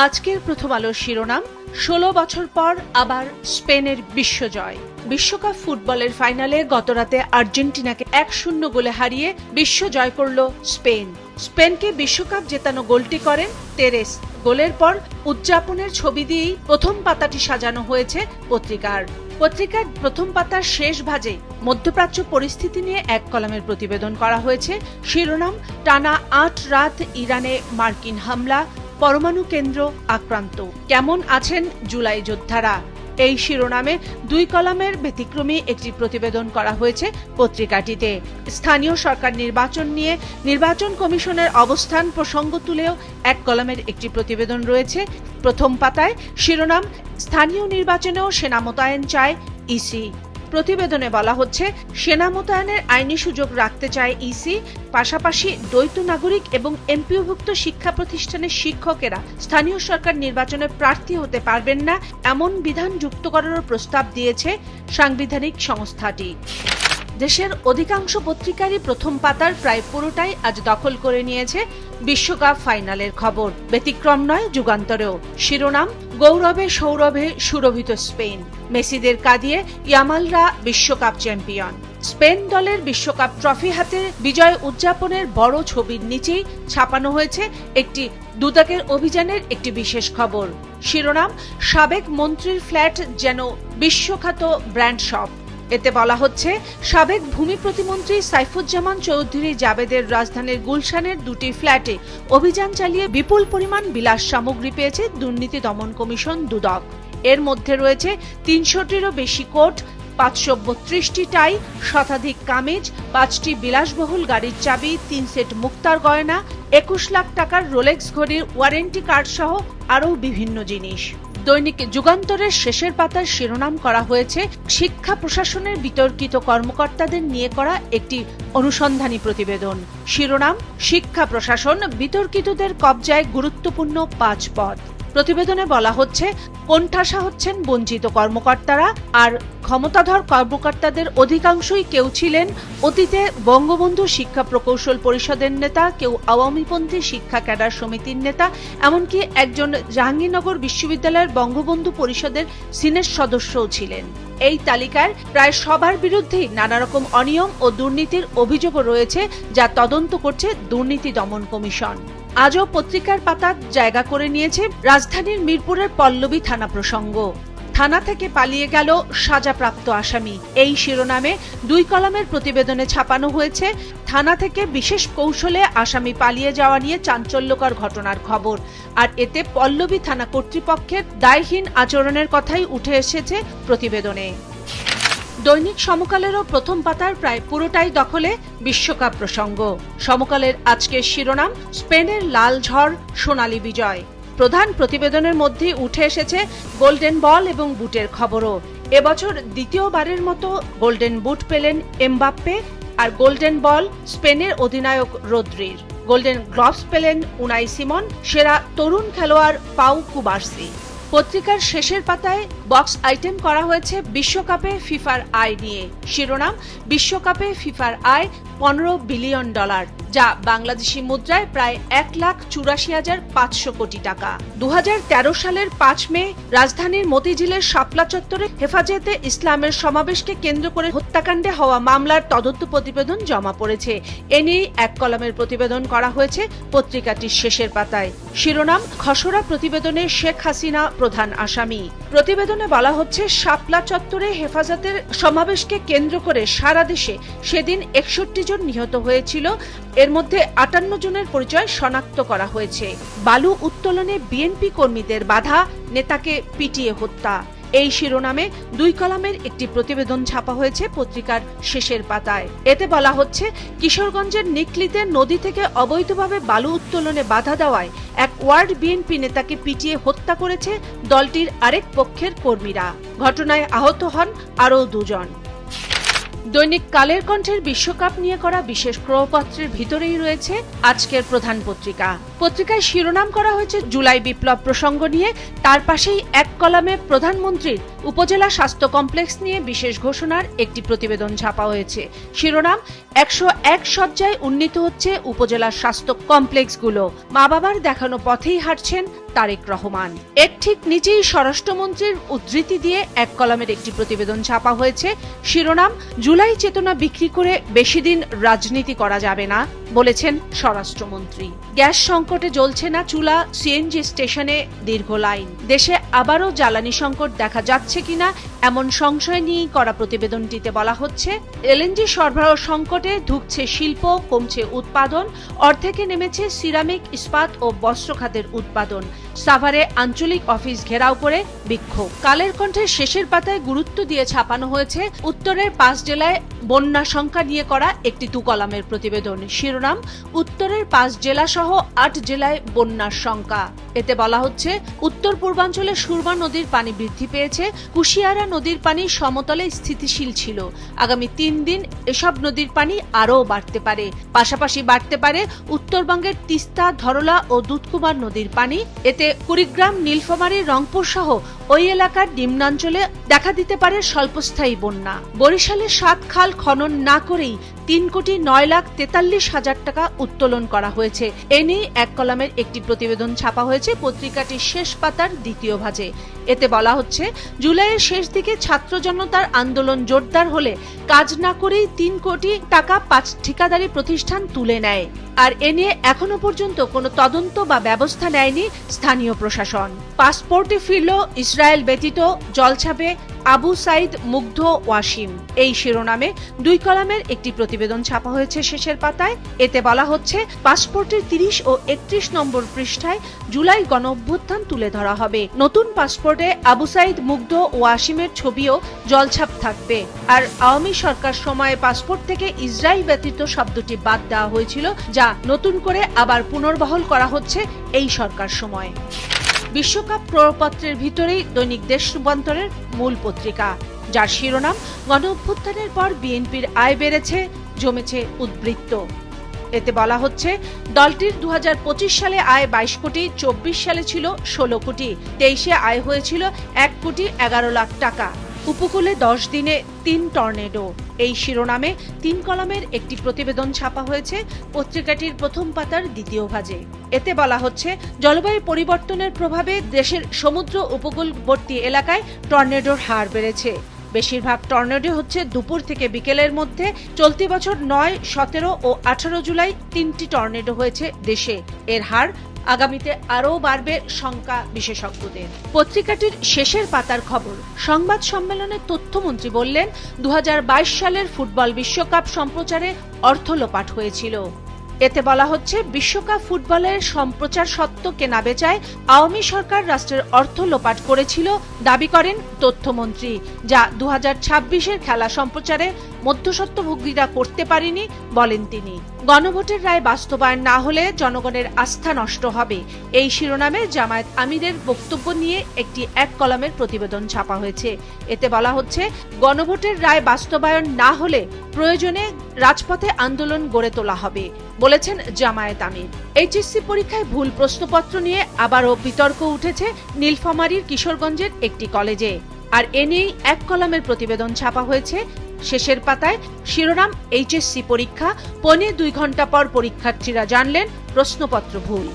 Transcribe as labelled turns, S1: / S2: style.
S1: আজকের প্রথম আলোর শিরোনাম, 16 বছর পর আবার স্পেনের বিশ্বজয়। বিশ্বকাপ ফুটবলের ফাইনালে গতরাতে আর্জেন্টিনাকে 1-0 গোলে হারিয়ে বিশ্ব জয় করল স্পেন। স্পেনকে বিশ্বকাপ জেতানো গোলটি করেন তেরেস। গোলের পর উদযাপনের ছবি দিয়েই প্রথম পাতাটি সাজানো হয়েছে পত্রিকার প্রথম পাতার শেষ ভাজে মধ্যপ্রাচ্য পরিস্থিতি নিয়ে এক কলামের প্রতিবেদন করা হয়েছে। শিরোনাম, টানা 8 রাত ইরানে মার্কিন হামলা, পরমাণু কেন্দ্র আক্রান্ত, কেমন আছেন জুলাই যোদ্ধারা। এই শিরোনামে 2 কলামের ব্যতিক্রমী একটি প্রতিবেদন করা হয়েছে পত্রিকাটিতে। স্থানীয় সরকার নির্বাচন নিয়ে নির্বাচন কমিশনের অবস্থান প্রসঙ্গ তুলেও এক কলামের একটি প্রতিবেদন রয়েছে প্রথম পাতায়। শিরোনাম, স্থানীয় নির্বাচনেও সেনা মোতায়েন চায় ইসি। প্রতিবেদনে বলা হচ্ছে, সেনা মোতায়েনের আইনি সুযোগ রাখতে চায় ইসি। পাশাপাশি দ্বৈত নাগরিক এবং এমপিওভুক্ত শিক্ষা প্রতিষ্ঠানের শিক্ষকেরা স্থানীয় সরকার নির্বাচনে প্রার্থী হতে পারবেন না, এমন বিধান যুক্ত করারও প্রস্তাব দিয়েছে সাংবিধানিক সংস্থাটি। দেশের অধিকাংশ পত্রিকারই প্রথম পাতার প্রায় পুরোটাই আজ দখল করে নিয়েছে বিশ্বকাপ ফাইনালের খবর। ব্যতিক্রম নয় যুগান্তরেও। শিরোনাম, গৌরবে সৌরভে সুরভিত স্পেন, মেসিদের কাঁদিয়ে ইয়ামালরা বিশ্বকাপ চ্যাম্পিয়ন। স্পেন দলের বিশ্বকাপ ট্রফি হাতে বিজয় উদযাপনের বড় ছবির নিচেই ছাপানো হয়েছে একটি দুদকের অভিযানের একটি বিশেষ খবর। শিরোনাম, সাবেক মন্ত্রীর ফ্ল্যাট যেন বিশ্বখ্যাত ব্র্যান্ড শপ। এতে বলা হচ্ছে, সাবেক ভূমি প্রতিমন্ত্রী সাইফুজ্জামান চৌধুরী জাবেদের রাজধানীর গুলশানের 2টি ফ্ল্যাটে অভিযান চালিয়ে বিপুল পরিমাণ বিলাস সামগ্রী পেয়েছে দুর্নীতি দমন কমিশন দুদক। এর মধ্যে রয়েছে 300টিরও বেশি কোট, 532টি টাই, শতাধিক কামিজ, 5টি বিলাসবহুল গাড়ির চাবি, 3 সেট মুক্তার গয়না, 21 লাখ টাকার রোলেক্স ঘড়ির ওয়ারেন্টি কার্ড সহ আরও বিভিন্ন জিনিস। দৈনিক যুগান্তরের শেষের পাতার শিরোনাম করা হয়েছে, শিক্ষা প্রশাসনের বিতর্কিত কর্মকর্তাদের নিয়ে করা একটি অনুসন্ধানী প্রতিবেদন। শিরোনাম, শিক্ষা প্রশাসন, বিতর্কিতদের কবজায় গুরুত্বপূর্ণ 5 পদ। প্রতিবেদনে বলা হচ্ছে, কোণঠাসা হচ্ছেন বঞ্চিত কর্মকর্তারা, আর ক্ষমতাধর কর্মকর্তাদের অধিকাংশই কেউ ছিলেন অতীতে বঙ্গবন্ধু শিক্ষা প্রকৌশল পরিষদের নেতা, কেউ আওয়ামীপন্থী শিক্ষা ক্যাডার সমিতির নেতা, এমনকি একজন জাহাঙ্গীরনগর বিশ্ববিদ্যালয়ের বঙ্গবন্ধু পরিষদের সিনেট সদস্যও ছিলেন। এই তালিকার প্রায় সবার বিরুদ্ধেই নানা রকম অনিয়ম ও দুর্নীতির অভিযোগও রয়েছে, যা তদন্ত করছে দুর্নীতি দমন কমিশন। আজও পত্রিকার পাতার জায়গা করে নিয়েছে রাজধানীর মিরপুরের পল্লবী থানা প্রসঙ্গ। থানা থেকে পালিয়ে গেল সাজাপ্রাপ্ত আসামি। এই শিরোনামে 2 কলামের প্রতিবেদনে ছাপানো হয়েছে থানা থেকে বিশেষ কৌশলে আসামি পালিয়ে যাওয়া নিয়ে চাঞ্চল্যকর ঘটনার খবর। আর এতে পল্লবী থানা কর্তৃপক্ষের দায়হীন আচরণের কথাই উঠে এসেছে প্রতিবেদনে। দৈনিক সমকালেরও প্রথম পাতার প্রায় পুরোটাই দখলে বিশ্বকাপ প্রসঙ্গ। সমকালের আজকের শিরোনাম, স্পেনের লাল ঝড়, সোনালী বিজয়। প্রধান প্রতিবেদনের মধ্যে উঠে এসেছে গোল্ডেন বল এবং বুটের খবরও। এবছর দ্বিতীয়বারের মতো গোল্ডেন বুট পেলেন এমবাপ্পে, আর গোল্ডেন বল স্পেনের অধিনায়ক রদ্রির। গোল্ডেন গ্লাভস পেলেন উনাই সিমন, সেরা তরুণ খেলোয়াড় পাউ কুবার্সি। পত্রিকার শেষের পাতায় বক্স আইটেম করা হয়েছে বিশ্বকাপে ফিফার আয় নিয়ে। শিরোনাম, বিশ্বকাপে ফিফার আয় $15 বিলিয়ন, যা বাংলাদেশি মুদ্রায় প্রায় 1,84,500 কোটি টাকা। 2013 সালের 5 মে রাজধানীর মতিঝিলের শাপলা চত্বরে হেফাজতে ইসলামের সমাবেশকে কেন্দ্র করে হত্যাকাণ্ডে হওয়া মামলার তদন্ত প্রতিবেদন জমা পড়েছে। এ নিয়ে এক কলামের প্রতিবেদন করা হয়েছে পত্রিকাটির শেষের পাতায়। শিরোনাম, খসড়া প্রতিবেদনে শেখ হাসিনা প্রধান আসামি। প্রতিবেদনে বলা হচ্ছে, শাপলা চত্বরে হেফাজতের সমাবেশকে কেন্দ্র করে সারা দেশে সেদিন 61 জন নিহত হয়েছিল। এর মধ্যে 58 জনের পরিচয় শনাক্ত করা হয়েছে। বালু উত্তোলনে বিএনপি কর্মীদের বাধা, নেতাকে পিটিয়ে হত্যা। এই শিরোনামে 2 কলামের একটি প্রতিবেদন ছাপা হয়েছে পত্রিকার শেষের পাতায়। এতে বলা হচ্ছে, কিশোরগঞ্জের নিকলিতে নদী থেকে অবৈধভাবে বালু উত্তোলনে বাধা দেওয়ায় এক ওয়ার্ড বিএনপি নেতাকে পিটিয়ে হত্যা করেছে দলটির আরেক পক্ষের কর্মীরা। ঘটনায় আহত হন আরও 2 জন। দৈনিক কালের কণ্ঠের বিশ্বকাপ নিয়ে করা বিশেষ ক্রয়পত্রের ভিতরেই রয়েছে আজকের প্রধান পত্রিকা। পত্রিকায় শিরোনাম করা হয়েছে জুলাই বিপ্লব প্রসঙ্গ নিয়ে। তার পাশেই এক কলামে প্রধানমন্ত্রীর উপজেলা স্বাস্থ্য কমপ্লেক্স নিয়ে বিশেষ ঘোষণার একটি প্রতিবেদন ছাপা হয়েছে। শিরোনাম, 101 শয্যায় উন্নীত হচ্ছে উপজেলার স্বাস্থ্য কমপ্লেক্সগুলো। মা বাবার দেখানো পথেই হাঁটছেন তারেক রহমান। এর ঠিক নিচেই স্বরাষ্ট্রমন্ত্রীর উদ্ধৃতি দিয়ে এক কলামের একটি প্রতিবেদন ছাপা হয়েছে। শিরোনাম, জুলাই চেতনা বিক্রি করে বেশি দিন রাজনীতি করা যাবে না, বলেছেন স্বরাষ্ট্রমন্ত্রী। গ্যাস সংকটে জ্বলছে না চুলা, সিএনজি স্টেশনে দীর্ঘ লাইন। দেশে আবারও জ্বালানি সংকট দেখা যাচ্ছে কিনা এমন সংশয় নিয়েই করা প্রতিবেদনটিতে বলা হচ্ছে, এলএনজি সরবরাহ সংকটে ধুঁকছে শিল্প, কমছে উৎপাদন, অর্ধেকে নেমেছে সিরামিক, ইস্পাত ও বস্ত্র খাতের উৎপাদন। সাভারে আঞ্চলিক অফিস ঘেরাও করে বিক্ষোভ। কালের কণ্ঠের শেষের পাতায় গুরুত্ব দিয়ে ছাপানো হয়েছে উত্তরের 5 জেলায় বন্যা সংখ্যা নিয়ে করা একটি 2 কলামের প্রতিবেদন। শিরোনাম, উত্তরের 5 জেলা সহ 8 জেলায় বন্যার সংখ্যা। এতে বলা হচ্ছে, উত্তর পূর্বাঞ্চলে সুরমা নদীর পানি বৃদ্ধি পেয়েছে, কুশিয়ারা নদীর পানি সমতলে স্থিতিশীল ছিল। আগামী 3 দিন এসব নদীর পানি আরও বাড়তে পারে। পাশাপাশি বাড়তে পারে উত্তরবঙ্গের তিস্তা, ধরলা ও দুধকুমার নদীর পানি। এতে কুড়িগ্রাম, নীলফামারী, রংপুর সহ ওই এলাকার নিম্নাঞ্চলে দেখা দিতে পারে স্বল্পস্থায়ী বন্যা। বরিশালে 7 খাল খনন না করেই 3,09,43,000 টাকা উত্তোলন করা হয়েছে। এ নিয়ে এক কলামের একটি প্রতিবেদন ছাপা হয়েছে পত্রিকাটির শেষ পাতার 2য় ভাজে। এতে বলা হচ্ছে, জুলাইয়ের শেষ দিকে ছাত্র জনতার আন্দোলন জোরদার হলে কাজ না করেই 3 কোটি টাকা 5 ঠিকাদারি প্রতিষ্ঠান তুলে নেয়। আর এ নিয়ে এখনো পর্যন্ত কোনো তদন্ত বা ব্যবস্থা নেয়নি স্থানীয় প্রশাসন। পাসপোর্টে ফিরল ইসরায়েল ব্যতীত জলছাপে আবু সাইদ, মুগ্ধ, ওয়াসিম। এই শিরোনামে 2 কলামের একটি প্রতিবেদন ছাপা হয়েছে শেষের পাতায়। এতে বলা হচ্ছে, পাসপোর্টের 30 ও 31 নম্বর পৃষ্ঠায় জুলাই গণঅভ্যুত্থান তুলে ধরা হবে। নতুন পাসপোর্টে আবু সাইদ, মুগ্ধ, ওয়াসিমের ছবিও জলছাপ থাকবে। আর আওয়ামী সরকার সময়ে পাসপোর্ট থেকে ইসরায়েল ব্যতীত শব্দটি বাদ দেওয়া হয়েছিল, যা নতুন করে আবার পুনর্বহাল করা হচ্ছে এই সরকার সময়ে। বিশ্বকাপ প্রপত্রের ভিতরেই দৈনিক দেশ রূপান্তরের মূল পত্রিকা, যার শিরোনাম, গণঅভ্যুত্থানের পর বিএনপির আয় বেড়েছে, জমেছে উদ্বৃত্ত। এতে বলা হচ্ছে, দলটির 2025 সালে আয় 22 কোটি, 24 সালে ছিল 16 কোটি, 23-এ আয় হয়েছিল 1 কোটি 11 লাখ টাকা। উপকূলে 10 দিনে 3 টর্নেডো। এই শিরোনামে 3 কলামের একটি প্রতিবেদন ছাপা হয়েছে পত্রিকাটির প্রথম পাতার 2য় ভাজে। এতে বলা হচ্ছে, জলবায়ু পরিবর্তনের প্রভাবে দেশের সমুদ্র উপকূলবর্তী এলাকায় টর্নেডোর হার বেড়েছে। বেশিরভাগ টর্নেডো হচ্ছে দুপুর থেকে বিকেলের মধ্যে। চলতি বছর 9, 17 ও 18 জুলাই 3টি টর্নেডো হয়েছে দেশে। এর হার আগামীতে আরও বাড়বে শঙ্কা বিশেষজ্ঞদের। পত্রিকাটির শেষের পাতার খবর, সংবাদ সম্মেলনে তথ্যমন্ত্রী বললেন, 2022 সালের ফুটবল বিশ্বকাপ সম্প্রচারে অর্থ লোপাট হয়েছিল। এতে বলা হচ্ছে, বিশ্বকাপ ফুটবলের সম্প্রচার সত্ত্ব কেনাবেচায় আওয়ামী সরকার রাষ্ট্রের অর্থ লোপাট করেছিল দাবি করেন তথ্যমন্ত্রী, যা 2026-এর খেলা সম্প্রচারে মধ্যস্বত্বভোগীরা করতে পারেনি বলেন তিনি। গণভোটের রায় বাস্তবায়ন না হলে জনগণের আস্থা নষ্ট হবে। এই শিরোনামে জামায়াত আমিরের বক্তব্য নিয়ে একটি 1 কলামের প্রতিবেদন ছাপা হয়েছে। এতে বলা হচ্ছে, গণভোটের রায় বাস্তবায়ন না হলে প্রয়োজনে রাজপথে আন্দোলন গড়ে তোলা হবে, বলেছেন জামায়াত আমির। এইচএসসি পরীক্ষায় ভুল প্রশ্নপত্র নিয়ে আবারও বিতর্ক উঠেছে নীলফামারীর কিশোরগঞ্জের একটি কলেজে। আর এ নিয়েই 1 কলামের প্রতিবেদন ছাপা হয়েছে শেষের পাতায়। শিরোনাম, এইচএসসি পরীক্ষা, 2.25 ঘন্টা পর পরীক্ষার্থীরা জানলেন প্রশ্নপত্র ভুল।